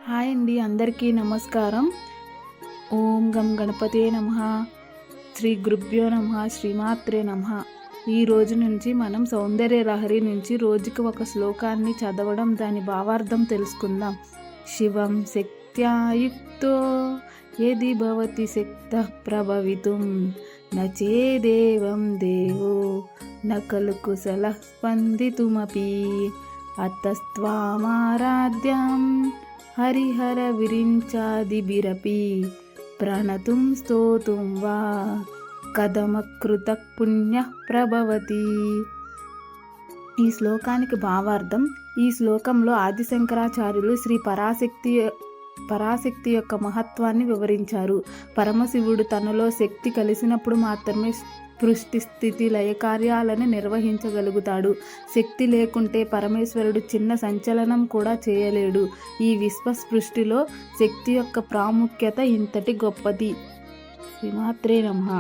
Hi అండి, అందరికీ నమస్కారం. ఓం గం గణపతే నమః. శ్రీ గురుభ్యో నమః. శ్రీమాత్రే నమః. ఈ రోజు నుంచి మనం సౌందర్య లహరి నుంచి రోజుకి ఒక శ్లోకాన్ని చదవడం, దాని భావార్థం తెలుసుకుందాం. శివం శక్త్యాయుక్తో యది భవతి శక్తః ప్రభవితుం నచేదేవం దేవో నకలు కుశలః స్పందితుమపి అతస్త్వామారాధ్యం హరిహర విరించాదిభిరపి ప్రణతుం స్తోతుం వా కథమకృత పుణ్య ప్రభవతి. ఈ శ్లోకానికి భావార్థం: ఈ శ్లోకంలో ఆదిశంకరాచార్యులు శ్రీ పరాశక్తి యొక్క మహత్వాన్ని వివరించారు. పరమశివుడు తనలో శక్తి కలిసినప్పుడు మాత్రమే సృష్టి స్థితి లయ కార్యాలను నిర్వహించగలుగుతాడు. శక్తి లేకుంటే పరమేశ్వరుడు చిన్న సంచలనం కూడా చేయలేడు. ఈ విశ్వ సృష్టిలో శక్తి యొక్క ప్రాముఖ్యత ఇంతటి గొప్పది. శ్రీమాత్రే నమః.